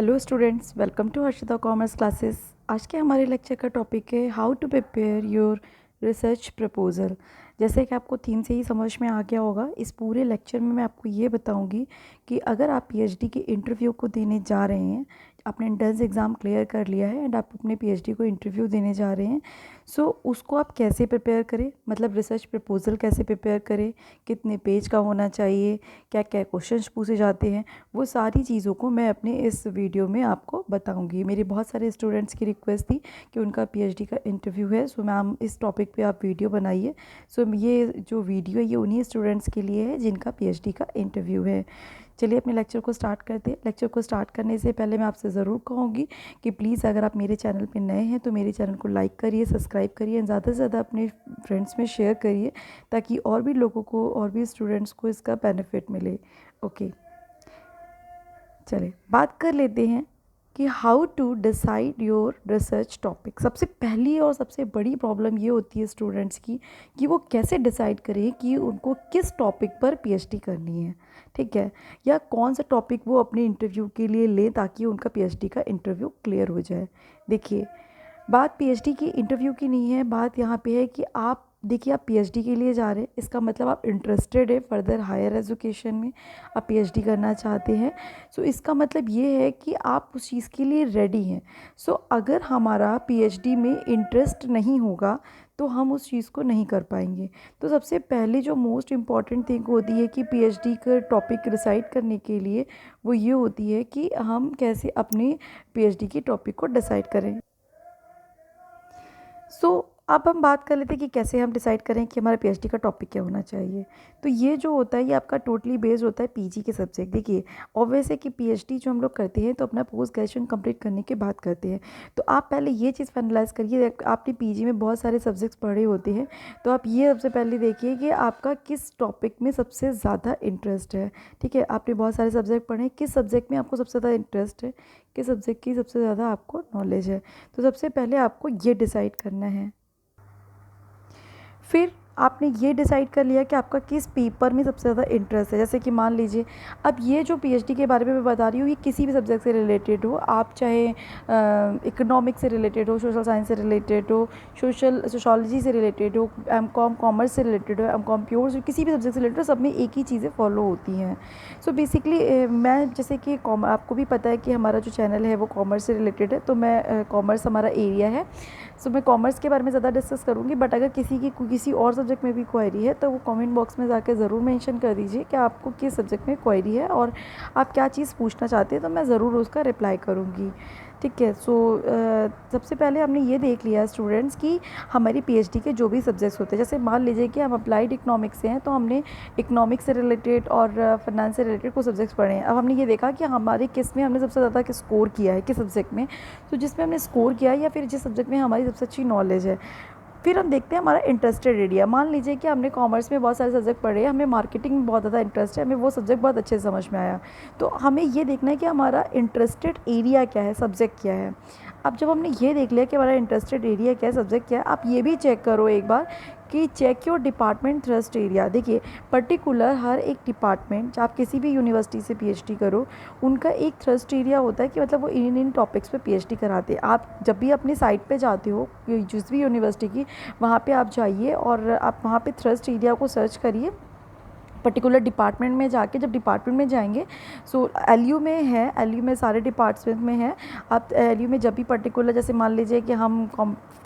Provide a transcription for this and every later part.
Hello students, welcome to Harshita commerce classes. आज के हमारे लेक्चर का टॉपिक है how to prepare your research proposal. जैसे कि आपको थीम से ही समझ में आ गया होगा, इस पूरे लेक्चर में मैं आपको ये बताऊंगी कि अगर आप पीएचडी के इंटरव्यू को देने जा रहे हैं, आपने एंट्रेंस एग्ज़ाम क्लियर कर लिया है एंड आप अपने पीएचडी को इंटरव्यू देने जा रहे हैं, सो उसको आप कैसे प्रिपेयर करें, मतलब रिसर्च प्रपोज़ल कैसे प्रिपेयर करें, कितने पेज का होना चाहिए, क्या क्या क्वेश्चंस पूछे जाते हैं, वो सारी चीज़ों को मैं अपने इस वीडियो में आपको बताऊंगी। मेरी बहुत सारे स्टूडेंट्स की रिक्वेस्ट थी कि उनका पीएचडी का इंटरव्यू है, सो मैम इस टॉपिक पे आप वीडियो बनाइए। सो ये जो वीडियो है ये उन्हीं स्टूडेंट्स के लिए है जिनका पीएचडी का इंटरव्यू है। चलिए अपने लेक्चर को स्टार्ट करते हैं। लेक्चर को स्टार्ट करने से पहले मैं आपसे ज़रूर कहूँगी कि प्लीज़ अगर आप मेरे चैनल पे नए हैं तो मेरे चैनल को लाइक करिए, सब्सक्राइब करिए एंड ज़्यादा से ज़्यादा अपने फ्रेंड्स में शेयर करिए ताकि और भी लोगों को, और भी स्टूडेंट्स को इसका बेनिफिट मिले। ओके, चलिए बात कर लेते हैं कि how to decide your research topic. सबसे पहली और सबसे बड़ी प्रॉब्लम ये होती है स्टूडेंट्स की कि वो कैसे डिसाइड करें कि उनको किस टॉपिक पर पीएचडी करनी है, ठीक है, या कौन सा टॉपिक वो अपने इंटरव्यू के लिए लें ताकि उनका पीएचडी का इंटरव्यू क्लियर हो जाए। देखिए, बात पीएचडी की इंटरव्यू की नहीं है, बात यहाँ पे है कि आप देखिए, आप पीएचडी के लिए जा रहे हैं, इसका मतलब आप इंटरेस्टेड है फर्दर हायर एजुकेशन में, आप पीएचडी करना चाहते हैं। सो इसका मतलब ये है कि आप उस चीज़ के लिए रेडी हैं। सो अगर हमारा पीएचडी में इंटरेस्ट नहीं होगा तो हम उस चीज़ को नहीं कर पाएंगे। तो सबसे पहले जो मोस्ट इम्पॉर्टेंट थिंग होती है कि पीएचडी का टॉपिक डिसाइड करने के लिए, वो ये होती है कि हम कैसे अपने पीएचडी की टॉपिक को डिसाइड करें। अब हम बात कर लेते हैं कि कैसे हम डिसाइड करें कि हमारा पीएचडी का टॉपिक क्या होना चाहिए। तो ये जो होता है ये आपका टोटली बेस्ड होता है पीजी के सब्जेक्ट। देखिए, ऑब्वियस है कि पीएचडी जो हम लोग करते हैं तो अपना पोस्ट ग्रेजुएशन कंप्लीट करने के बाद करते हैं। तो आप पहले ये चीज़ फाइनलाइज़ करिए, आपने पीजी में बहुत सारे सब्जेक्ट्स पढ़े होते हैं, तो आप ये सबसे पहले देखिए कि आपका किस टॉपिक में सबसे ज़्यादा इंटरेस्ट है। ठीक है, आपने बहुत सारे सब्जेक्ट पढ़े हैं, किस सब्जेक्ट में आपको सबसे ज़्यादा इंटरेस्ट है, किस सब्जेक्ट की सबसे ज़्यादा आपको नॉलेज है। तो सबसे पहले आपको ये डिसाइड करना है। फिर आपने ये डिसाइड कर लिया कि आपका किस पेपर में सबसे ज़्यादा इंटरेस्ट है। जैसे कि मान लीजिए, अब ये जो पीएचडी के बारे में मैं बता रही हूँ ये किसी भी सब्जेक्ट से रिलेटेड हो, आप चाहे इकोनॉमिक्स से रिलेटेड हो, सोशल साइंस से रिलेटेड हो, सोशोलॉजी से रिलेटेड हो, एमकॉम कॉमर्स से रिलेटेड हो, एमकॉम प्योर से, किसी भी सब्जेक्ट से रिलेटेड हो, सब में एक ही चीज़ें फॉलो होती हैं। सो बेसिकली मैं, जैसे कि आपको भी पता है कि हमारा जो चैनल है वो कॉमर्स से रिलेटेड है, तो मैं कॉमर्स हमारा एरिया है। सो मैं कॉमर्स के बारे में ज़्यादा डिस्कस करूँगी, बट अगर किसी की किसी और सब्जेक्ट में भी क्वेरी है तो वो कमेंट बॉक्स में जाकर ज़रूर मेंशन कर दीजिए कि आपको किस सब्जेक्ट में क्वेरी है और आप क्या चीज़ पूछना चाहते हैं, तो मैं ज़रूर उसका रिप्लाई करूँगी। ठीक है। सबसे पहले हमने ये देख लिया स्टूडेंट्स कि हमारी पीएचडी के जो भी सब्जेक्ट्स होते हैं, जैसे मान लीजिए कि हम अप्लाइड इकोनॉमिक्स से हैं तो हमने इकोनॉमिक्स से रिलेटेड और फाइनेंस से रिलेटेड कुछ सब्जेक्ट्स पढ़े हैं। अब हमने ये देखा कि हमारे किस में हमने सबसे ज़्यादा स्कोर किया है, किस सब्जेक्ट में, तो जिसमें हमने स्कोर किया है या फिर जिस सब्जेक्ट में हमारी सबसे अच्छी नॉलेज है। फिर हम देखते हैं हमारा इंटरेस्टेड एरिया। मान लीजिए कि हमने कॉमर्स में बहुत सारे सब्जेक्ट पढ़े हैं, हमें मार्केटिंग में बहुत ज़्यादा इंटरेस्ट है, हमें वो सब्जेक्ट बहुत अच्छे से समझ में आया, तो हमें ये देखना है कि हमारा इंटरेस्टेड एरिया क्या है, सब्जेक्ट क्या है। अब जब हमने ये देख लिया कि हमारा इंटरेस्टेड एरिया क्या है, सब्जेक्ट क्या है, आप ये भी चेक करो एक बार कि check your department thrust area. देखिए, पर्टिकुलर हर एक डिपार्टमेंट, आप किसी भी यूनिवर्सिटी से पीएचडी करो, उनका एक थ्रस्ट एरिया होता है कि मतलब वो इन टॉपिक्स पे पीएचडी कराते हैं। आप जब भी अपनी साइट पे जाते हो जिस भी यूनिवर्सिटी की, वहाँ पे आप जाइए और आप वहाँ पे थ्रस्ट एरिया को सर्च करिए पर्टिकुलर डिपार्टमेंट में जाके। जब डिपार्टमेंट में जाएंगे, सो एलयू में है, एलयू में सारे डिपार्टमेंट में है। आप एलयू में जब भी पर्टिकुलर, जैसे मान लीजिए कि हम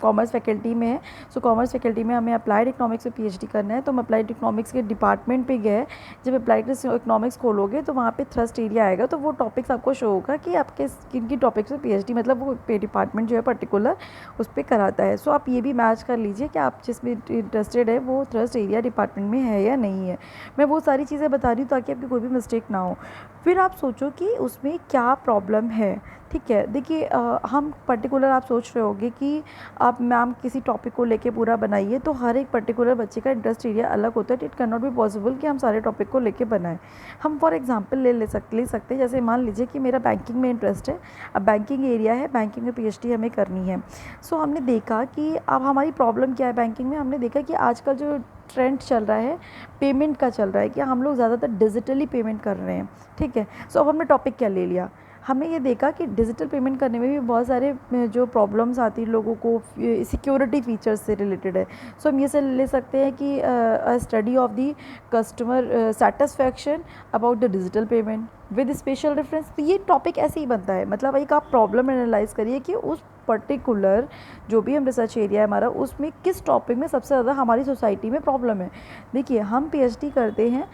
कॉमर्स फैकल्टी में है, सो कॉमर्स फैकल्टी में हमें अप्लाइड इकोनॉमिक्स में पीएचडी करना है, तो हम अप्लाइड इकोनॉमिक्स के डिपार्टमेंट पे गए। जब अप्लाइड इकोनॉमिक्स खोलोगे तो वहाँ पे थ्रस्ट एरिया आएगा, तो वो टॉपिक्स आपको शो होगा कि आपके किन की टॉपिक्स में पीएचडी, मतलब वो डिपार्टमेंट जो है पर्टिकुलर उस पर कराता है। सो आप ये भी मैच कर लीजिए कि आप जिसमें इंटरेस्टेड है वो थ्रस्ट एरिया डिपार्टमेंट में है या नहीं है। मैं वो सारी चीज़ें बता रही हूँ ताकि आपकी कोई भी मिस्टेक ना हो। फिर आप सोचो कि उसमें क्या प्रॉब्लम है। ठीक है, देखिए, हम पर्टिकुलर, आप सोच रहे होंगे कि आप मैम किसी टॉपिक को लेके पूरा बनाइए, तो हर एक पर्टिकुलर बच्चे का इंटरेस्ट एरिया अलग होता है। It can not be possible कि हम सारे टॉपिक को लेके बनाएं। हम फॉर एग्जांपल ले सकते हैं, जैसे मान लीजिए कि मेरा बैंकिंग में इंटरेस्ट है, अब बैंकिंग एरिया है, बैंकिंग में पीएचडी हमें करनी है। सो हमने देखा कि अब हमारी प्रॉब्लम क्या है बैंकिंग में। हमने देखा कि आजकल जो ट्रेंड चल रहा है पेमेंट का चल रहा है कि हम लोग ज़्यादातर डिजिटली पेमेंट कर रहे हैं। ठीक है, सो अब हमने टॉपिक क्या ले लिया, हमने ये देखा कि डिजिटल पेमेंट करने में भी बहुत सारे जो प्रॉब्लम्स आती हैं लोगों को, सिक्योरिटी फीचर्स से रिलेटेड है। सो हम ये से ले सकते हैं कि study of the customer satisfaction about the digital payment with special reference. तो ये टॉपिक ऐसे ही बनता है, मतलब एक आप प्रॉब्लम एनालाइज करिए कि उस पर्टिकुलर जो भी हम रिसर्च एरिया है हमारा, उसमें किस टॉपिक में सबसे ज़्यादा हमारी सोसाइटी में प्रॉब्लम है। देखिए हम पीएचडी करते हैं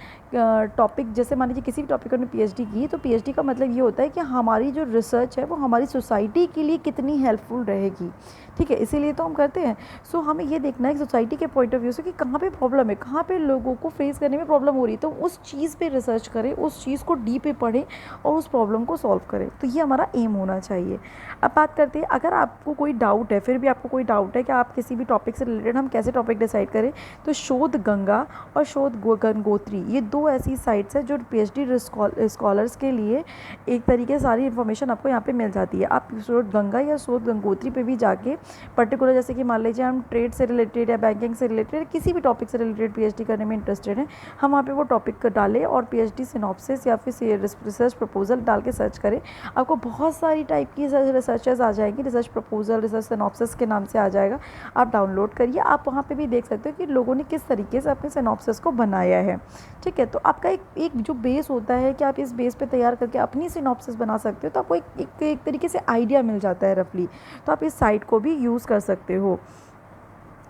टॉपिक, जैसे मान लीजिए किसी भी टॉपिक पर पीएचडी की, तो पीएचडी का मतलब ये होता है कि हमारी जो रिसर्च है वो हमारी सोसाइटी के लिए कितनी हेल्पफुल रहेगी, ठीक है, इसीलिए तो हम करते हैं। सो हमें ये देखना है सोसाइटी के पॉइंट ऑफ व्यू से कि कहाँ पे प्रॉब्लम है, कहाँ पे लोगों को फेस करने में प्रॉब्लम हो रही है, तो उस चीज़ पे रिसर्च करें, उस चीज़ को डीप पे पढ़ें और उस प्रॉब्लम को सॉल्व करें। तो ये हमारा एम होना चाहिए। अब बात करते हैं, अगर आपको कोई डाउट है, फिर भी आपको कोई डाउट है कि आप किसी भी टॉपिक से रिलेटेड हम कैसे टॉपिक डिसाइड करें, तो शोध गंगा और शोध गंगोत्री ये दो ऐसी साइट्स हैं जो पीएचडी स्कॉलर्स के लिए एक तरीके से सारी इन्फॉर्मेशन आपको यहाँ पे मिल जाती है। आप शोध गंगा या शोध गंगोत्री पे भी जाके पर्टिकुलर, जैसे कि मान लीजिए हम ट्रेड से रिलेटेड या बैंकिंग से रिलेटेड किसी भी टॉपिक से रिलेटेड पीएचडी करने में इंटरेस्टेड हैं, हम वहाँ पे वो टॉपिक डालें और पीएचडी सिनॉप्सिस या फिर रिसर्च प्रपोजल डाल के सर्च करें, आपको बहुत सारी टाइप की रिसर्चेस आ जाएंगी। रिसर्च प्रपोजल, रिसर्च सिनॉप्सिस के नाम से आ जाएगा, आप डाउनलोड करिए। आप वहाँ पे भी देख सकते हो कि लोगों ने किस तरीके से अपने सिनॉप्सिस को बनाया है, ठीक है। तो आपका एक जो बेस होता है कि आप इस बेस पे तैयार करके अपनी सिनॉप्सिस बना सकते हो, तो आपको एक तरीके से आइडिया मिल जाता है रफली। तो आप इस साइट को भी यूज़ कर सकते हो।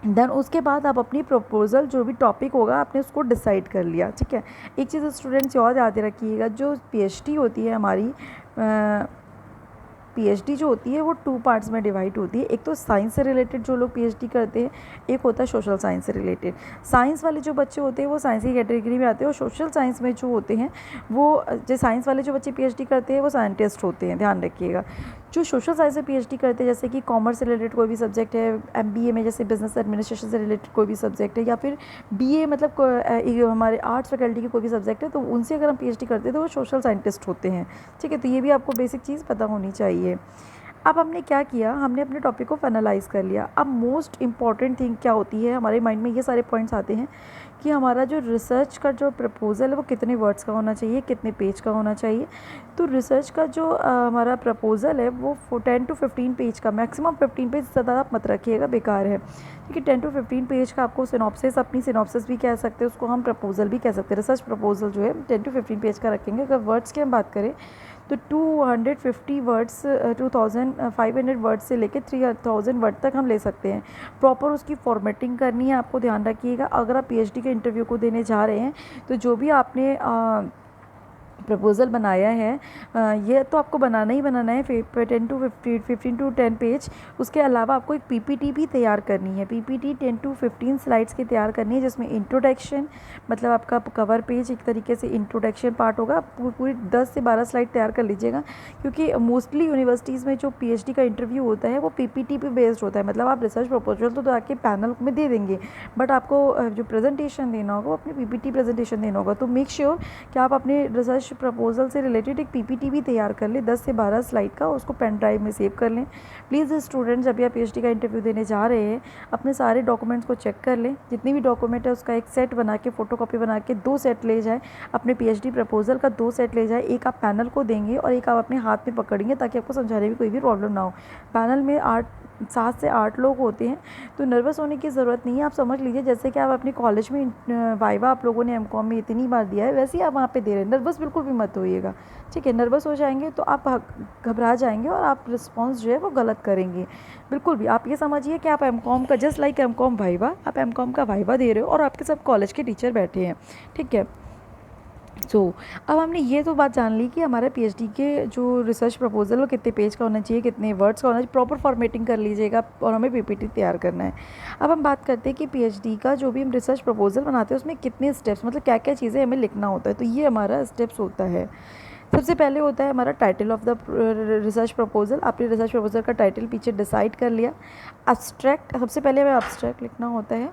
देन उसके बाद आप अपनी प्रपोजल, जो भी टॉपिक होगा आपने उसको डिसाइड कर लिया, ठीक है। एक चीज़ स्टूडेंट्स और याद रखिएगा, जो पीएचडी होती है हमारी, पीएचडी जो होती है वो 2 पार्ट्स में डिवाइड होती है। एक तो साइंस से रिलेटेड जो लोग पीएचडी करते हैं, एक होता है सोशल साइंस से रिलेटेड। साइंस वाले जो बच्चे होते हैं वो साइंस की कैटेगरी में आते हैं, और सोशल साइंस में जो होते हैं वो, जो साइंस वाले जो बच्चे पीएचडी करते हैं वो साइंटिस्ट होते हैं, ध्यान रखिएगा। जो सोशल साइंस से पीएचडी करते हैं, जैसे कि कॉमर्स से रिलेटेड कोई भी सब्जेक्ट है, एमबीए में जैसे बिजनेस एडमिनिस्ट्रेशन से रिलेटेड कोई भी सब्जेक्ट है, या फिर बीए मतलब हमारे आर्ट्स फैकल्टी की कोई भी सब्जेक्ट है, तो उनसे अगर हम पीएचडी करते हैं तो वो सोशल साइंटिस्ट होते हैं, ठीक है। तो ये भी आपको बेसिक चीज़ पता होनी चाहिए। अब हमने क्या किया, हमने अपने टॉपिक को फाइनलाइज कर लिया। अब मोस्ट इम्पॉर्टेंट थिंग क्या होती है, हमारे माइंड में ये सारे पॉइंट्स आते हैं कि हमारा जो रिसर्च का जो प्रपोजल है वो कितने वर्ड्स का होना चाहिए, कितने पेज का होना चाहिए। तो रिसर्च का जो हमारा प्रपोजल है वो 10 to 15 पेज का, मैक्सिमम 15 पेज, ज़्यादा आप मत रखिएगा, बेकार है, ठीक है। 10 to 15 पेज का आपको सिनॉप्सिस, अपनी सिनॉप्सिस भी कह सकते हैं उसको, हम प्रपोजल भी कह सकते हैं। रिसर्च प्रपोजल जो है 10 to 15 पेज का रखेंगे। अगर वर्ड्स की हम बात करें तो 250 वर्ड्स, 2500 वर्ड्स से लेकर 3000 वर्ड तक हम ले सकते हैं। प्रॉपर उसकी फॉर्मेटिंग करनी है, आपको ध्यान रखिएगा। अगर आप पीएचडी के इंटरव्यू को देने जा रहे हैं, तो जो भी आपने प्रपोज़ल बनाया है, ये तो आपको बनाना ही बनाना है, 10 to 15 to 10 पेज। उसके अलावा आपको एक पीपीटी भी तैयार करनी है। पीपीटी 10 to 15 स्लाइड्स की तैयार करनी है, जिसमें इंट्रोडक्शन, मतलब आपका कवर पेज एक तरीके से इंट्रोडक्शन पार्ट होगा। पूरी 10 से 12 स्लाइड तैयार कर लीजिएगा, क्योंकि मोस्टली यूनिवर्सिटीज़ में जो पीएचडी का इंटरव्यू होता है वो पीपीटी पे बेस्ड होता है। मतलब आप रिसर्च प्रपोजल तो आके पैनल में दे देंगे, बट आपको जो प्रेजेंटेशन देना होगा वो अपनी पीपीटी प्रेजेंटेशन देना होगा। तो मेक श्योर कि आप अपने रिसर्च प्रपोजल से रिलेटेड एक पीपीटी भी तैयार कर लें, 10 से 12 स्लाइड का, उसको पेन ड्राइव में सेव कर लें। प्लीज़ स्टूडेंट्स, जब भी आप पीएचडी का इंटरव्यू देने जा रहे हैं, अपने सारे डॉक्यूमेंट्स को चेक कर लें। जितनी भी डॉक्यूमेंट है उसका एक सेट बना के, फोटोकॉपी बना के 2 सेट ले जाए। अपने पीएचडी प्रपोजल का 2 सेट ले जाए, एक आप पैनल को देंगे और एक आप अपने हाथ में पकड़ेंगे, ताकि आपको समझाने में कोई भी प्रॉब्लम ना हो। पैनल में 7 से 8 लोग होते हैं, तो नर्वस होने की ज़रूरत नहीं है। आप समझ लीजिए जैसे कि आप अपने कॉलेज में वाइवा आप लोगों ने एमकॉम में इतनी बार दिया है, वैसे ही आप वहाँ पे दे रहे हैं। नर्वस बिल्कुल भी मत होइएगा, ठीक है। नर्वस हो जाएंगे तो आप घबरा जाएंगे और आप रिस्पॉन्स जो है वो गलत करेंगे। बिल्कुल भी आप ये समझिए कि आप एमकॉम का, जस्ट लाइक एमकॉम वाइवा, आप एमकॉम का वाइवा दे रहे हो और आपके सब कॉलेज के टीचर बैठे हैं, ठीक है। अब हमने ये तो बात जान ली कि हमारा पीएचडी के जो रिसर्च प्रपोजल वो कितने पेज का होना चाहिए, कितने वर्ड्स का होना चाहिए। प्रॉपर फॉर्मेटिंग कर लीजिएगा और हमें पीपीटी तैयार करना है। अब हम बात करते हैं कि पीएचडी का जो भी हम रिसर्च प्रपोजल बनाते हैं उसमें कितने स्टेप्स, मतलब क्या क्या चीज़ें हमें लिखना होता है। तो ये हमारा स्टेप्स होता है। सबसे पहले होता है हमारा title of the research proposal. आपने रिसर्च प्रपोजल का टाइटल पीछे डिसाइड कर लिया। एब्स्ट्रैक्ट, सबसे पहले हमें एब्स्ट्रैक्ट लिखना होता है।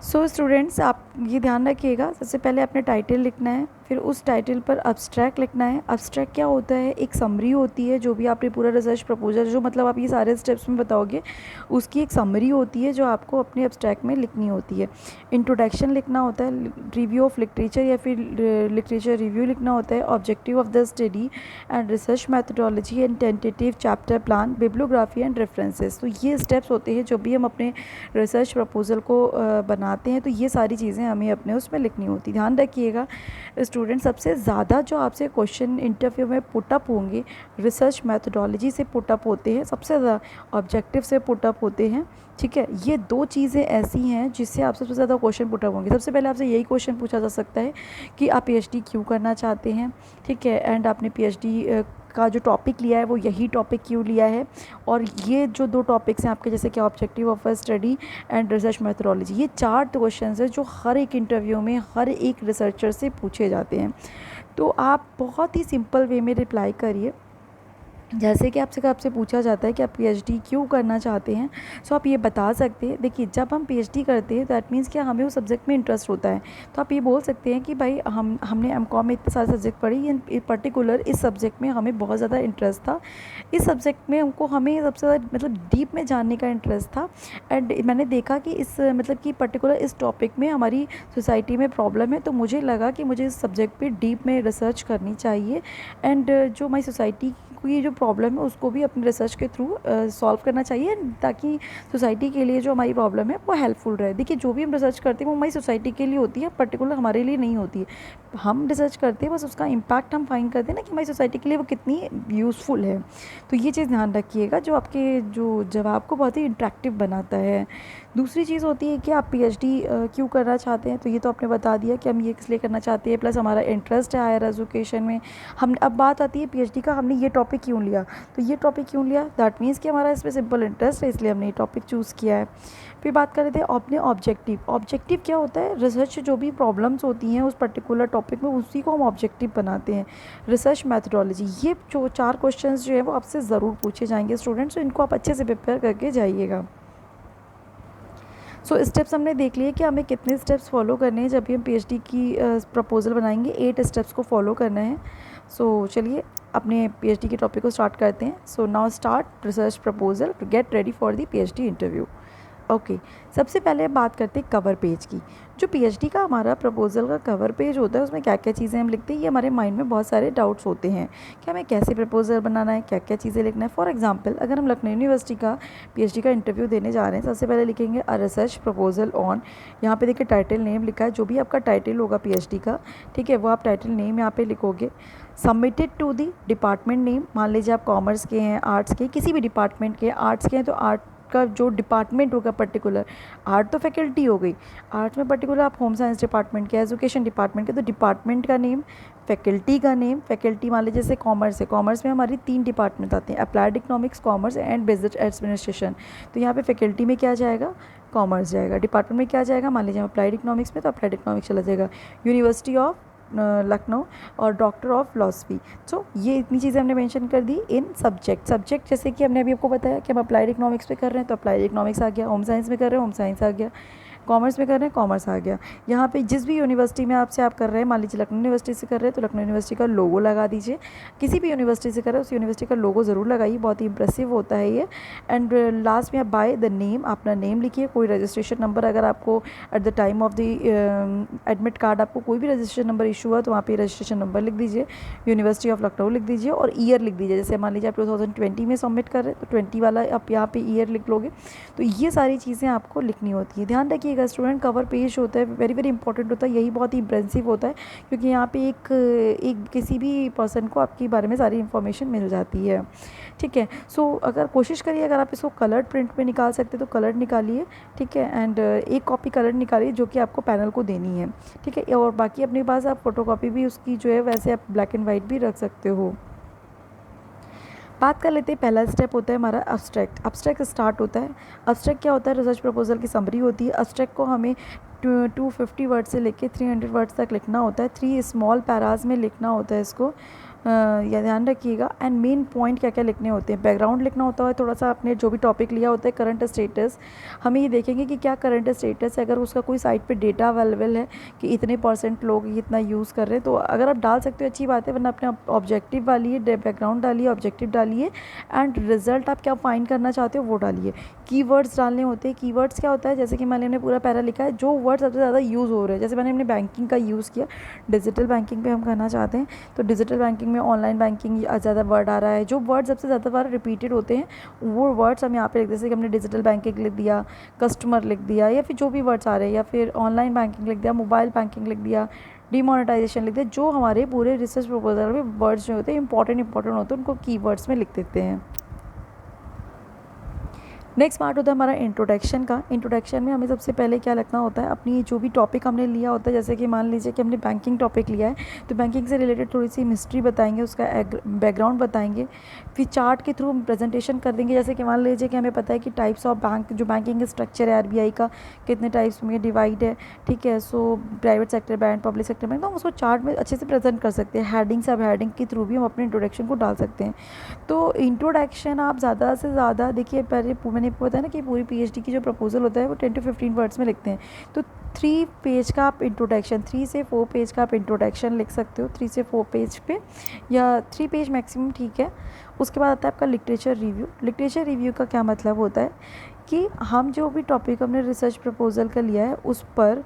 सो स्टूडेंट्स, आप ये ध्यान रखिएगा, सबसे पहले आपने टाइटल लिखना है, फिर उस टाइटल पर अब्स्ट्रैक्ट लिखना है। अब्स्ट्रैक्ट क्या होता है? एक समरी होती है, जो भी आपने पूरा रिसर्च प्रपोजल जो मतलब आप ये सारे स्टेप्स में बताओगे उसकी एक समरी होती है जो आपको अपने अब्स्ट्रैक्ट में लिखनी होती है। इंट्रोडक्शन लिखना होता है, रिव्यू ऑफ लिटरेचर या फिर लिटरेचर रिव्यू लिखना होता है, objective of the study and research methodology and tentative chapter plan, bibliography and references. तो ये स्टेप्स होते हैं जो भी हम अपने रिसर्च प्रपोजल को बनाते हैं, तो ये सारी चीज़ें हमें अपने उसमें लिखनी होती। ध्यान रखिएगा स्टूडेंट, सबसे ज़्यादा जो आपसे क्वेश्चन इंटरव्यू में पुटअप होंगे रिसर्च मैथडोलॉजी से पुटअप होते हैं, सबसे ज़्यादा ऑब्जेक्टिव से पुटअप होते हैं। ठीक है, ये दो चीज़ें ऐसी हैं जिससे आप सबसे ज़्यादा क्वेश्चन पुटअप होंगे। सबसे पहले आपसे यही क्वेश्चन पूछा जा सकता है कि आप पीएचडी क्यों करना चाहते हैं। ठीक है, एंड आपने पीएचडी का जो टॉपिक लिया है वो यही टॉपिक क्यों लिया है, और ये जो दो टॉपिक्स हैं आपके, जैसे कि objective of a study and research methodology, ये 4 क्वेश्चंस हैं जो हर एक इंटरव्यू में हर एक रिसर्चर से पूछे जाते हैं। तो आप बहुत ही सिंपल वे में रिप्लाई करिए। जैसे कि आपसे पूछा जाता है कि आप पीएचडी क्यों करना चाहते हैं, सो आप ये बता सकते हैं। देखिए, जब हम पीएचडी करते हैं दैट मीन्स क्या, हमें उस सब्जेक्ट में इंटरेस्ट होता है। तो आप ये बोल सकते हैं कि भाई हमने एमकॉम में इतने सारे सब्जेक्ट पढ़ी, इन पर्टिकुलर इस सब्जेक्ट में हमें बहुत ज़्यादा इंटरेस्ट था, इस सब्जेक्ट में हमको हमें सबसे ज़्यादा मतलब डीप में जानने का इंटरेस्ट था। एंड मैंने देखा कि इस मतलब कि पर्टिकुलर इस टॉपिक में हमारी सोसाइटी में प्रॉब्लम है, तो मुझे लगा कि मुझे इस सब्जेक्ट पे डीप में रिसर्च करनी चाहिए। एंड जो हमारी सोसाइटी को ये जो प्रॉब्लम है उसको भी अपने रिसर्च के थ्रू सॉल्व करना चाहिए, ताकि सोसाइटी के लिए जो हमारी प्रॉब्लम है वो हेल्पफुल रहे। देखिए, जो भी हम रिसर्च करते हैं वो हमारी सोसाइटी के लिए होती है, पर्टिकुलर हमारे लिए नहीं होती है। हम रिसर्च करते हैं, बस उसका इम्पैक्ट हम फाइंड करते हैं ना कि हमारी सोसाइटी के लिए वो कितनी यूज़फुल है। तो ये चीज़ ध्यान रखिएगा, जो आपके जो जवाब को बहुत ही इंटरेक्टिव बनाता है। दूसरी चीज़ होती है कि आप पीएचडी क्यों करना चाहते हैं, तो ये तो आपने बता दिया कि हम ये किस लिए करना चाहते हैं, प्लस हमारा इंटरेस्ट है हायर एजुकेशन में। हम अब बात आती है पीएचडी का, हमने ये टॉपिक क्यों लिया। तो ये टॉपिक क्यों लिया, दैट मीन्स कि हमारा इसमें सिंपल इंटरेस्ट है, इसलिए हमने ये टॉपिक चूज़ किया है। फिर बात कर रहे थे अपने ऑब्जेक्टिव। ऑब्जेक्टिव क्या होता है, रिसर्च जो भी प्रॉब्लम्स होती हैं उस पर्टिकुलर टॉपिक में, उसी को हम ऑब्जेक्टिव बनाते हैं। रिसर्च मैथडोलॉजी, ये जो 4 क्वेश्चंस जो है वो आपसे ज़रूर पूछे जाएंगे स्टूडेंट्स, तो इनको आप अच्छे से प्रिपेयर करके जाइएगा। सो स्टेप्स हमने देख लिए कि हमें कितने स्टेप्स फॉलो करने हैं जब भी हम पीएचडी की प्रपोजल बनाएंगे। 8 स्टेप्स को फॉलो करना है। सो चलिए अपने पीएचडी के टॉपिक को स्टार्ट करते हैं। So now start research proposal, get ready for the PhD interview. Okay, सबसे पहले बात करते हैं कवर पेज की। जो पीएचडी का हमारा प्रपोजल का कवर पेज होता है उसमें क्या क्या चीज़ें हम लिखते हैं, ये हमारे माइंड में बहुत सारे डाउट्स होते हैं कि हमें कैसे प्रपोजल बनाना है, क्या क्या चीज़ें लिखना है। फॉर एग्जांपल, अगर हम लखनऊ यूनिवर्सिटी का पीएचडी का इंटरव्यू देने जा रहे हैं, सबसे पहले लिखेंगे अ रिसर्च प्रपोजल ऑन, यहाँ पे देखिए टाइटल नेम लिखा है, जो भी आपका टाइटल होगा पीएचडी का, ठीक है, वो आप टाइटल नेम यहाँ पे लिखोगे। Submitted to the department name, मान लीजिए आप कॉमर्स के हैं, आर्ट्स के, किसी भी डिपार्टमेंट के, आर्ट्स के हैं तो आर्ट का जो डिपार्टमेंट होगा पर्टिकुलर, आर्ट तो फैकल्टी हो गई, आर्ट्स में पर्टिकुलर आप होम साइंस डिपार्टमेंट के, एजुकेशन डिपार्टमेंट के, तो डिपार्टमेंट का नेम, फैकल्टी का नेम। फैकल्टी मान लीजिए जैसे कॉमर्स है, कॉमर्स में हमारी 3 डिपार्टमेंट आते हैं, applied economics, commerce and business administration. तो यहाँ पे फैकल्टी में क्या जाएगा, कॉमर्स जाएगा। डिपार्टमेंट में क्या जाएगा, मान लीजिए हम अप्लाइड इकोनॉमिक्स में, तो अप्लाइड इकोनॉमिक्स चला जाएगा। यूनिवर्सिटी ऑफ लखनऊ और डॉक्टर ऑफ फिलॉसफी। सो ये इतनी चीज़ें हमने मेंशन कर दी इन सब्जेक्ट। जैसे कि हमने अभी आपको बताया कि हम अप्लाइड इकोनॉमिक्स पे कर रहे हैं तो अप्लाइड इकोनॉमिक्स आ गया, होम साइंस में कर रहे हैं होम साइंस आ गया, कॉमर्स में कर रहे हैं कॉमर्स आ गया। यहाँ पे जिस भी यूनिवर्सिटी में आपसे आप कर रहे हैं, मान लीजिए लखनऊ यूनिवर्सिटी से कर रहे हैं तो लखनऊ यूनिवर्सिटी का लोगो लगा दीजिए। किसी भी यूनिवर्सिटी से कर रहे हैं उस यूनिवर्सिटी का लोगो ज़रूर लगाइए, बहुत ही इंप्रेसिव होता है ये। एंड लास्ट में आप बाय द नेम, अपना नेम लिखिए, कोई रजिस्ट्रेशन नंबर अगर आपको at the time of the admit card आपको कोई भी रजिस्ट्रेशन नंबर इशू हुआ तो वहाँ पे रजिस्ट्रेशन नंबर लिख दीजिए, यूनिवर्सिटी ऑफ लखनऊ लिख दीजिए और ईयर लिख दीजिए। जैसे मान लीजिए आप 2020 में सबमिट कर रहे हैं तो 20 वाला आप यहाँ पे ईयर लिख लोगे। तो ये सारी चीज़ें आपको लिखनी होती है। ध्यान रखिएगा स्टूडेंट, कवर पेज होता है वेरी वेरी इंपॉर्टेंट होता है, यही बहुत ही इंप्रेसिव होता है क्योंकि यहाँ पे एक किसी भी पर्सन को आपके बारे में सारी इन्फॉर्मेशन मिल जाती है। ठीक है, सो अगर कोशिश करिए अगर आप इसको कलर्ड प्रिंट में निकाल सकते तो कलर्ड निकालिए। ठीक है, एंड एक कॉपी कलर्ड निकालिए जो कि आपको पैनल को देनी है। ठीक है, और बाकी अपने पास आप फोटोकॉपी भी उसकी जो है वैसे आप ब्लैक एंड वाइट भी रख सकते हो। बात कर लेते हैं, पहला स्टेप होता है हमारा अब्स्ट्रैक्ट। अब्स्ट्रैक्ट स्टार्ट होता है। अब्स्ट्रैक्ट क्या होता है, रिसर्च प्रपोजल की समरी होती है। अब्स्ट्रैक्ट को हमें 250 वर्ड से लेके 300 वर्ड्स तक लिखना होता है। 3 स्मॉल पैराज में लिखना होता है इसको। या ध्यान रखिएगा। एंड मेन पॉइंट क्या क्या लिखने होते हैं, बैकग्राउंड लिखना होता है थोड़ा सा, आपने जो भी टॉपिक लिया होता है करंट स्टेटस, हमें ये देखेंगे कि क्या करंट स्टेटस है, अगर उसका कोई साइट पे डेटा अवेलेबल है कि इतने % लोग इतना यूज़ कर रहे हैं तो अगर आप डाल सकते हो अच्छी बात है, वरना अपने ऑब्जेक्टिव डालिए, बैकग्राउंड डालिए, ऑब्जेक्टिव डालिए, एंड रिजल्ट आप क्या फाइंड करना चाहते हो वो डालिए। कीवर्ड्स डालने होते हैं। कीवर्ड्स क्या होता है, जैसे कि मैंने पूरा पैरा लिखा है जो वर्ड सबसे ज़्यादा यूज़ हो रहे हैं, जैसे मैंने अपने बैंकिंग का यूज़ किया, डिजिटल बैंकिंग पे हम करना चाहते हैं तो डिजिटल बैंकिंग में ऑनलाइन बैंकिंग ज़्यादा वर्ड आ रहा है, जो वर्ड सबसे ज़्यादा बार रिपीटेड होते हैं वो वर्ड्स हम यहाँ पे लिख दें, जैसे कि हमने डिजिटल बैंकिंग लिख दिया, कस्टमर लिख दिया, या फिर जो भी वर्ड्स आ रहे हैं, या फिर ऑनलाइन बैंकिंग लिख दिया, मोबाइल बैंकिंग लिख दिया, डिमोनेटाइजेशन लिख दिया, जो हमारे पूरे रिसर्च प्रपोजल में वर्ड्स जो होते हैं इंपॉर्टेंट होते हैं उनको कीवर्ड्स में लिख देते हैं। नेक्स्ट पार्ट होता है हमारा इंट्रोडक्शन का। इंट्रोडक्शन में हमें सबसे पहले क्या लिखना होता है, अपनी जो भी टॉपिक हमने लिया होता है, जैसे कि मान लीजिए कि हमने बैंकिंग टॉपिक लिया है तो बैंकिंग से रिलेटेड थोड़ी सी हिस्ट्री बताएंगे, उसका बैकग्राउंड बताएंगे, फिर चार्ट के थ्रू हम प्रेजेंटेशन कर देंगे। जैसे कि मान लीजिए कि हमें पता है कि टाइप्स ऑफ बैंक, जो बैंकिंग स्ट्रक्चर है RBI का कितने टाइप्स में डिवाइड है, ठीक है। So private sector bank, public sector bank, तो हम उसको चार्ट में अच्छे से प्रेजेंट कर सकते हैं। हेडिंग सब हेडिंग के थ्रू भी हम अपने इंट्रोडक्शन को डाल सकते हैं। तो इंट्रोडक्शन आप ज़्यादा से ज़्यादा देखिए, पहले मैंने बताया ना कि पूरी PhD की जो प्रपोजल होता है वो 10 to 15 वर्ड्स में लिखते हैं, तो 3 पेज का आप इंट्रोडक्शन, 3 से 4 पेज का आप इंट्रोडक्शन लिख सकते हो, 3 से 4 पेज पे, या 3 पेज मैक्सिमम, ठीक है। उसके बाद आता है आपका लिटरेचर रिव्यू। लिटरेचर रिव्यू का क्या मतलब होता है कि हम जो भी टॉपिक हमने रिसर्च प्रपोजल का लिया है उस पर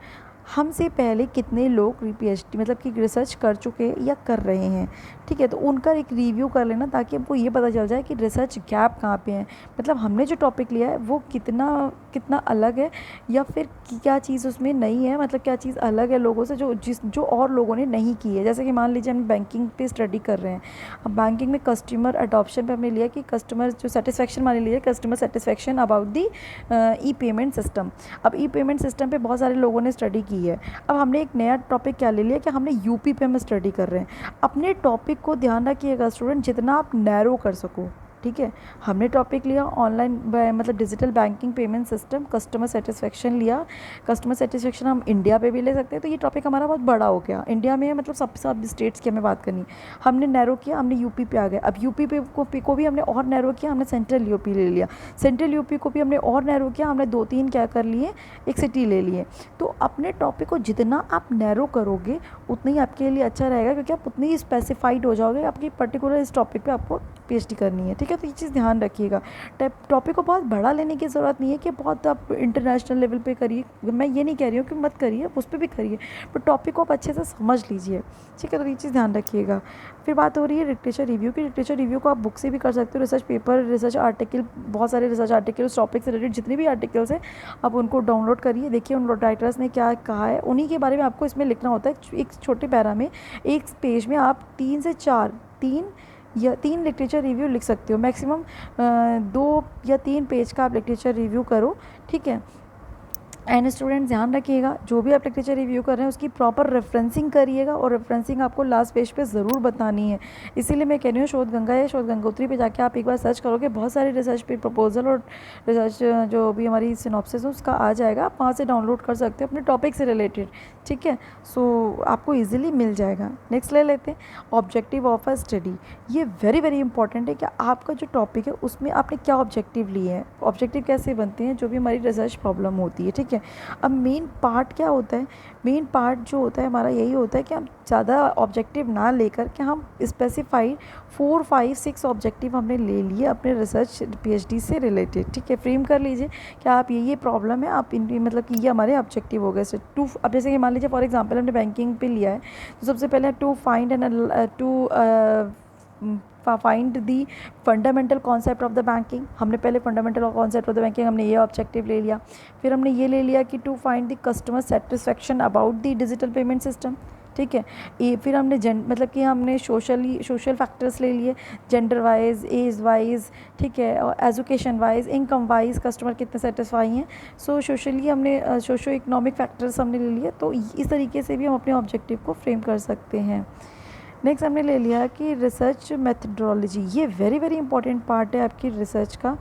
हमसे पहले कितने लोग PhD मतलब कि रिसर्च कर चुके या कर रहे हैं, ठीक है, तो उनका एक रिव्यू कर लेना ताकि हमको ये पता चल जाए कि रिसर्च गैप कहाँ पे है, मतलब हमने जो टॉपिक लिया है वो कितना अलग है, या फिर क्या चीज़ उसमें नहीं है, मतलब क्या चीज़ अलग है लोगों से जो और लोगों ने नहीं की है। जैसे कि मान लीजिए हम बैंकिंग पे स्टडी कर रहे हैं, अब बैंकिंग में कस्टमर अडॉप्शन पे हमने लिया कि कस्टमर जो सेटिस्फेक्शन, मान लीजिए customer satisfaction about the e-payment system. अब ई-पेमेंट सिस्टम पे बहुत सारे लोगों ने स्टडी की है। अब हमने एक नया टॉपिक क्या ले लिया कि हमने यूपी पे हम स्टडी कर रहे हैं। अपने टॉपिक को ध्यान रखिएगा स्टूडेंट, जितना आप नैरो कर सको, ठीक है। हमने टॉपिक लिया ऑनलाइन मतलब digital banking payment system, customer satisfaction लिया। कस्टमर सेटिस्फेक्शन हम इंडिया पे भी ले सकते हैं, तो ये टॉपिक हमारा बहुत बड़ा हो गया। इंडिया में मतलब सब स्टेट्स की हमें बात करनी, हमने नैरो किया, हमने यूपी पे आ गए। अब यूपी पे को भी हमने और नैरो किया, हमने सेंट्रल यूपी ले लिया। सेंट्रल यूपी को भी हमने और नैरो किया, हमने 2-3 क्या कर लिए, एक सिटी ले लिए। तो अपने टॉपिक को जितना आप नैरो करोगे उतना ही आपके लिए अच्छा रहेगा, क्योंकि आप उतनी ही स्पेसिफाइड हो जाओगे आपकी पर्टिकुलर इस टॉपिक पे आपको PhD करनी है, ठीक है। तो ये चीज़ ध्यान रखिएगा। टॉपिक को बहुत बड़ा लेने की ज़रूरत नहीं है कि बहुत आप इंटरनेशनल लेवल पे करिए, मैं ये नहीं कह रही हूँ कि मत करिए, उस पर भी करिए, पर टॉपिक को आप अच्छे से समझ लीजिए, ठीक है। तो ये चीज़ ध्यान रखिएगा। फिर बात हो रही है लिटरेचर रिव्यू की। लिटरेचर रिव्यू को आप बुक से भी कर सकते हो, रिसर्च पेपर, रिसर्च आर्टिकल, बहुत सारे रिसर्च आर्टिकल उस टॉपिक से रिलेटेड जितने भी आर्टिकल्स हैं आप उनको डाउनलोड करिए, देखिए उन राइटर्स ने क्या कहा है, उन्हीं के बारे में आपको इसमें लिखना होता है। एक छोटे पैरा में, एक पेज में आप 3 से 4 3 लिटरेचर रिव्यू लिख सकते हो मैक्सिमम। 2 या 3 पेज का आप लिटरेचर रिव्यू करो, ठीक है। एंड स्टूडेंट ध्यान रखिएगा, जो भी आप लिटरेचर रिव्यू कर रहे हैं उसकी प्रॉपर रेफरेंसिंग करिएगा, और रेफरेंसिंग आपको लास्ट पेज पे ज़रूर बतानी है। इसीलिए मैं कह रही हूँ शोध गंगा या शोध गंगोत्री पे जाके आप एक बार सर्च करोगे, बहुत सारे रिसर्च पे प्रपोजल और रिसर्च जो भी हमारी सिनॉप्सिस है उसका आ जाएगा, आप वहाँ से डाउनलोड कर सकते हो अपने टॉपिक से रिलेटेड, ठीक है। सो आपको ईजिली मिल जाएगा। नेक्स्ट ले लेते हैं ऑब्जेक्टिव ऑफ अ स्टडी। ये वेरी इंपॉर्टेंट है कि आपका जो टॉपिक है उसमें आपने क्या ऑब्जेक्टिव लिए हैं, ऑब्जेक्टिव कैसे बनते हैं, जो भी हमारी रिसर्च प्रॉब्लम होती है, ठीक है। अब मेन पार्ट क्या होता है, मेन पार्ट जो होता है हमारा यही होता है कि हम ज़्यादा ऑब्जेक्टिव ना लेकर के हम स्पेसिफाइड 4, 5, 6 ऑब्जेक्टिव हमने ले लिए अपने रिसर्च PhD से रिलेटेड, ठीक है। फ्रेम कर लीजिए कि आप ये प्रॉब्लम है, आप इन मतलब कि ये हमारे ऑब्जेक्टिव हो गए। अब जैसे कि मान लीजिए फॉर एग्जांपल हमने बैंकिंग पे लिया है, तो सबसे पहले to find the fundamental concept of the banking, हमने पहले fundamental concept of the banking हमने ये ऑब्जेक्टिव ले लिया। फिर हमने ये ले लिया कि to find the customer satisfaction about the digital payment system, ठीक है। ये फिर हमने मतलब कि हमने सोशल फैक्टर्स ले लिए, जेंडर वाइज, एज वाइज, ठीक है, और education wise, income wise customer कितने सेटिस्फाई हैं। सो सोशली हमने सोशो इकोनॉमिक फैक्टर्स हमने ले लिए। तो इस तरीके से भी हम अपने ऑब्जेक्टिव को फ्रेम कर सकते हैं। नेक्स्ट हमने ले लिया कि रिसर्च मेथडोलॉजी, ये वेरी वेरी इंपॉर्टेंट पार्ट है आपकी रिसर्च का।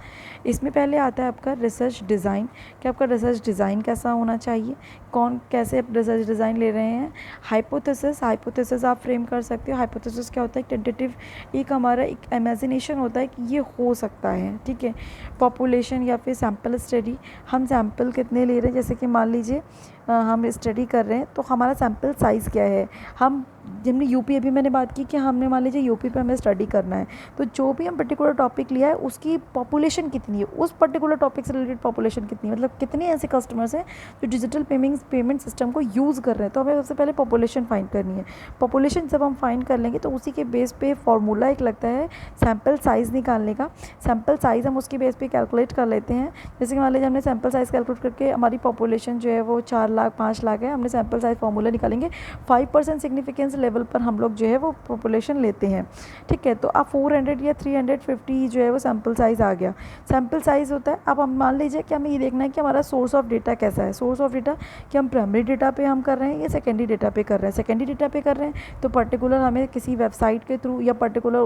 इसमें पहले आता है आपका रिसर्च डिज़ाइन, कि आपका रिसर्च डिज़ाइन कैसा होना चाहिए, कौन कैसे आप रिसर्च डिज़ाइन ले रहे हैं। हाइपोथेसिस आप फ्रेम कर सकते हो। हाइपोथेसिस क्या होता है, टेंटेटिव, एक हमारा एक इमेजिनेशन होता है कि ये हो सकता है, ठीक है। पॉपुलेशन या फिर सैम्पल स्टडी, हम सैम्पल कितने ले रहे हैं, जैसे कि मान लीजिए हम स्टडी कर रहे हैं तो हमारा सैम्पल साइज़ क्या है। हम हमने यूपी, अभी मैंने बात की कि हमने मान लीजिए यूपी पे हमें स्टडी करना है, तो जो भी हम पर्टिकुलर टॉपिक लिया है उसकी पॉपुलेशन कितनी है, उस पर्टिकुलर टॉपिक से रिलेटेड पॉपुलेशन कितनी है, मतलब कितने ऐसे कस्टमर्स हैं जो डिजिटल पेमेंट सिस्टम को यूज़ कर रहे हैं। तो हमें सबसे पहले पॉपुलेशन फाइंड करनी है। पॉपुलेशन जब हम फाइंड कर लेंगे तो उसी के बेस पे फॉर्मूला एक लगता है सैम्पल साइज़ निकालने का। सैम्पल साइज़ हम उसके बेस पे कैलकुलेट कर लेते हैं। जैसे कि मान लीजिए हमने सैम्पल साइज़ कैलकुलेट करके हमारी पॉपुलेशन जो है वो 4 लाख 5 लाख है, हमने सैम्पल साइज़ फॉर्मूला निकालेंगे, 5% सिग्निफिकेंस लेवल पर हम लोग जो है वो पॉपुलेशन लेते हैं, ठीक है। तो आप 400 या 350 जो है वो सैम्पल साइज़ आ गया। सैम्पल साइज़ होता है, अब हम मान लीजिए कि हमें ये देखना है कि हमारा सोर्स ऑफ डेटा कैसा है। सोर्स ऑफ डेटा कि हम प्राइमरी डेटा पे हम कर रहे हैं या सेकेंडरी डेटा पे कर रहे हैं। सेकेंडरी डेटा पे कर रहे हैं तो पर्टिकुलर हमें किसी वेबसाइट के थ्रू या पर्टिकुलर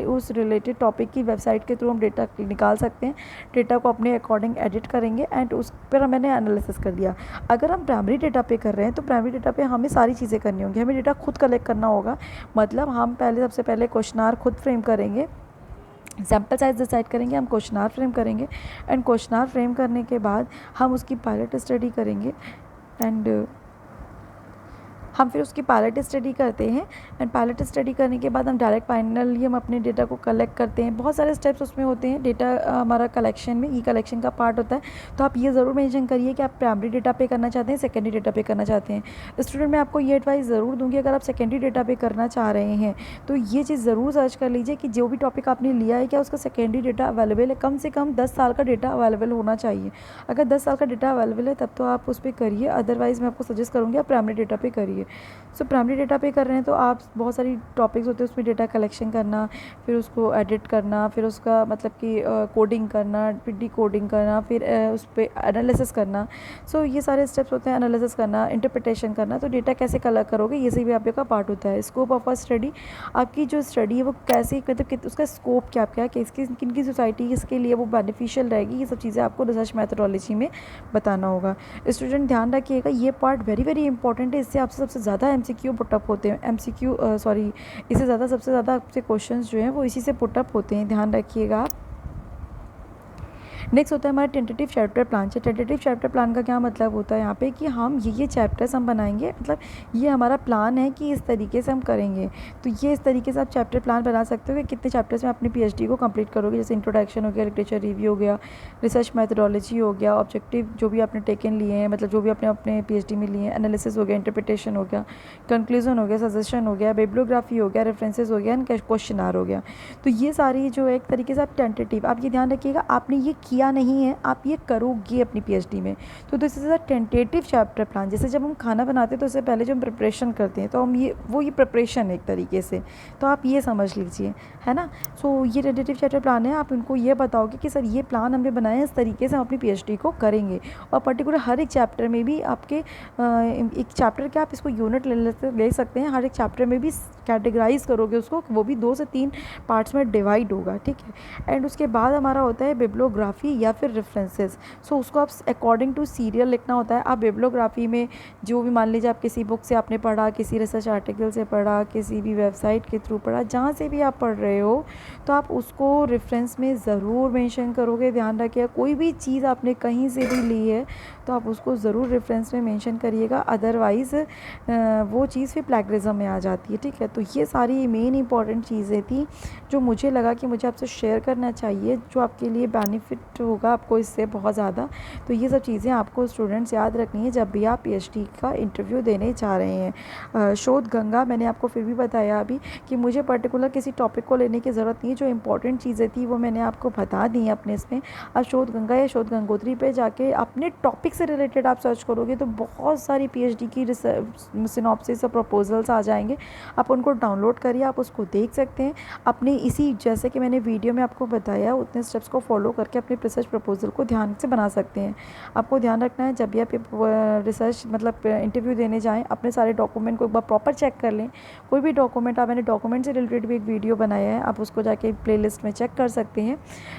उस रिलेटेड टॉपिक की वेबसाइट के थ्रू हम डेटा निकाल सकते हैं। डेटा को अपने अकॉर्डिंग एडिट करेंगे एंड उस पर मैंने एनालिसिस कर दिया। अगर हम प्राइमरी डेटा पे कर रहे हैं तो प्राइमरी डेटा पे हमें सारी चीज़ें करनी होंगी, हमें डेटा खुद कलेक्ट करना होगा। मतलब हम सबसे पहले क्वेश्चनार खुद फ्रेम करेंगे, सैम्पल साइज़ डिसाइड करेंगे, हम क्वेश्चनार फ्रेम करेंगे एंड क्वेश्चनार फ्रेम करने के बाद हम उसकी पायलट स्टडी करेंगे एंड हम फिर उसकी पायलट स्टडी करते हैं एंड पायलट स्टडी करने के बाद हम डायरेक्ट फाइनली हम अपने डेटा को कलेक्ट करते हैं। बहुत सारे स्टेप्स उसमें होते हैं डेटा हमारा कलेक्शन में, ई कलेक्शन का पार्ट होता है। तो आप ये ज़रूर मेंशन करिए कि आप प्राइमरी डेटा पे करना चाहते हैं, सेकेंडरी डेटा पे करना चाहते हैं। स्टूडेंट मैं आपको ये एडवाइस ज़रूर दूँगी, अगर आप सेकेंडरी डेटा पे करना चाह रहे हैं तो ये चीज़ ज़रूर सर्च कर लीजिए कि जो भी टॉपिक आपने लिया है क्या उसका सेकेंडरी डेटा अवेलेबल है। कम से कम 10 साल का डेटा अवेलेबल होना चाहिए। अगर 10 साल का डेटा अवेलेबल है तब तो आप उस पर करिए, अदरवाइज़ मैं आपको सजेस्ट करूँगी आप प्राइमरी डेटा पे करिए। सो प्राइमरी डेटा पे कर रहे हैं तो आप बहुत सारी टॉपिक्स होते हैं उसमें डेटा कलेक्शन करना, फिर उसको एडिट करना, फिर उसका मतलब कि कोडिंग करना, फिर डिकोडिंग करना, फिर उस पर एनालिसिस करना। सो ये सारे स्टेप्स होते हैं, एनालिसिस करना, इंटरप्रिटेशन करना। तो डेटा कैसे कलेक्ट करोगे ये सभी आपका पार्ट होता है। स्कोप ऑफ अ स्टडी, आपकी जो स्टडी है वो कैसे, मतलब उसका स्कोप क्या क्या किसकी किन की सोसाइटी इसके लिए वो बेनिफिशियल रहेगी, ये सब चीज़ें आपको रिसर्च मैथडोलॉजी में बताना होगा। स्टूडेंट ध्यान रखिएगा ये पार्ट वेरी वेरी इंपॉर्टेंट है, इससे आपसे सबसे ज़्यादा एमसीक्यू पुटअप होते हैं। इससे ज़्यादा सबसे ज़्यादा आपसे क्वेश्चंस जो हैं वो इसी से पुटअप होते हैं, ध्यान रखिएगा आप। नेक्स्ट होता है हमारा tentative chapter plan. Tentative chapter plan का क्या मतलब होता है यहाँ पे कि हम ये चैप्टर्स हम बनाएंगे, मतलब ये हमारा प्लान है कि इस तरीके से हम करेंगे। तो ये इस तरीके से आप चैप्टर प्लान बना सकते हो कि कितने चैप्टर्स में अपनी पीएचडी को कंप्लीट करोगे। जैसे इंट्रोडक्शन हो गया, लिटरेचर रिव्यू हो गया, रिसर्च मैथडोलॉजी हो गया, ऑब्जेक्टिव जो भी आपने टेकन लिए हैं, मतलब जो भी आपने अपने पीएचडी में लिए हैं, एनालिसिस हो गया, इंटरप्रिटेशन हो गया, कंक्लूजन हो गया, सजेशन हो गया, बिब्लियोग्राफी हो गया, रेफरेंसेस हो गया एंड क्वेश्चनार हो गया। तो ये सारी जो एक तरीके से आप टेंटेटिव, आप ये ध्यान रखिएगा आपने ये किया नहीं है, आप ये करोगे अपनी पीएचडी में। तो this is a tentative chapter plan. जैसे जब हम खाना बनाते हैं तो उससे पहले जो हम प्रिपरेशन करते हैं तो हम ये प्रिपरेशन है एक तरीके से, तो आप ये समझ लीजिए, है ना। सो ये टेंटेटिव चैप्टर प्लान है, आप इनको ये बताओगे कि सर ये प्लान हमने बनाया है, इस तरीके से हम अपनी पीएचडी को करेंगे। और पर्टिकुलर हर एक चैप्टर में भी आपके एक चैप्टर के आप इसको यूनिट ले सकते हैं, हर एक चैप्टर में भी कैटेगराइज करोगे उसको, वो भी 2 से 3 पार्ट्स में डिवाइड होगा, ठीक है। एंड उसके बाद हमारा होता है बिब्लियोग्राफी या फिर रेफरेंसेस। सो उसको आप अकॉर्डिंग टू सीरियल लिखना होता है। आप बिब्लियोग्राफी में जो भी मान लीजिए आप किसी बुक से आपने पढ़ा, किसी रिसर्च आर्टिकल से पढ़ा, किसी भी वेबसाइट के थ्रू पढ़ा, जहाँ से भी आप पढ़ रहे हो तो आप उसको रेफरेंस में ज़रूर मेंशन करोगे। ध्यान रखिएगा कोई भी चीज़ आपने कहीं से भी ली है तो आप उसको ज़रूर रेफरेंस में मेंशन करिएगा, अदरवाइज़ वो चीज़ फिर प्लैगरिज्म में आ जाती है, ठीक है। तो ये सारी मेन इंपॉर्टेंट चीज़ें थी जो मुझे लगा कि मुझे आपसे शेयर करना चाहिए, जो आपके लिए बेनिफिट होगा आपको इससे बहुत ज़्यादा। तो ये सब चीज़ें आपको स्टूडेंट्स याद रखनी है जब भी आप पीएचडी का इंटरव्यू देने जा रहे हैं। शोध गंगा मैंने आपको फिर भी बताया अभी कि मुझे पर्टिकुलर किसी टॉपिक को लेने की ज़रूरत नहीं है, जो इंपॉर्टेंट चीज़ें थी वो मैंने आपको बता दी हैं अपने इसमें। अब शोध गंगा या शोध गंगोत्री पे जाके अपने टॉपिक से रिलेटेड आप सर्च करोगे तो बहुत सारी पीएचडी की सिनॉप्सिस और प्रपोजल्स आ जाएंगे। आप उनको डाउनलोड करिए, आप उसको देख सकते हैं। अपने इसी जैसे कि मैंने वीडियो में आपको बताया उतने स्टेप्स को फॉलो करके अपने रिसर्च प्रपोजल को ध्यान से बना सकते हैं। आपको ध्यान रखना है जब भी आप रिसर्च मतलब इंटरव्यू देने जाएँ, अपने सारे डॉक्यूमेंट को एक बार प्रॉपर चेक कर लें। कोई भी डॉक्यूमेंट मैंने डॉक्यूमेंट से रिलेटेड भी एक वीडियो बनाया है, आप उसको जाके प्लेलिस्ट में चेक कर सकते हैं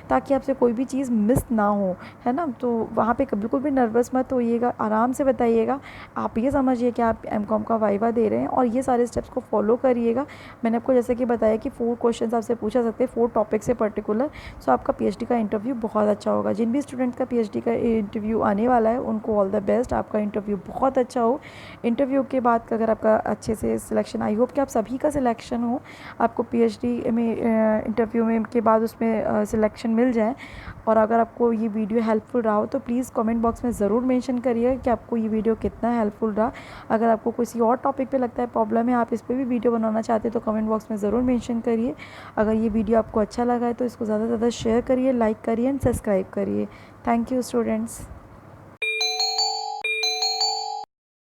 ताकि आपसे कोई भी चीज़ मिस ना हो, है ना। तो वहाँ पे बिल्कुल भी नर्वस मत होइएगा, आराम से बताइएगा। आप ये समझिए कि आप एमकॉम का वाइवा दे रहे हैं और ये सारे स्टेप्स को फॉलो करिएगा। मैंने आपको जैसे कि बताया कि 4 क्वेश्चंस आपसे पूछा सकते हैं 4 टॉपिक से पर्टिकुलर। सो आपका पीएचडी का इंटरव्यू बहुत अच्छा होगा। जिन भी स्टूडेंट का पीएचडी का इंटरव्यू आने वाला है उनको ऑल द बेस्ट, आपका इंटरव्यू बहुत अच्छा हो। इंटरव्यू के बाद अगर आपका अच्छे से सिलेक्शन, आई होप कि आप सभी का सिलेक्शन हो, आपको पीएचडी में इंटरव्यू में के बाद उसमें सिलेक्शन मिल जाए। और अगर आपको ये वीडियो हेल्पफुल रहा हो तो प्लीज़ कमेंट बॉक्स में ज़रूर मेंशन करिए कि आपको ये वीडियो कितना हेल्पफुल रहा। अगर आपको किसी और टॉपिक पे लगता है प्रॉब्लम है, आप इस पर भी वीडियो बनाना चाहते हैं तो कमेंट बॉक्स में ज़रूर मेंशन करिए। अगर ये वीडियो आपको अच्छा लगा है तो इसको ज़्यादा से ज़्यादा शेयर करिए, लाइक करिए एंड सब्सक्राइब करिए। Thank you students.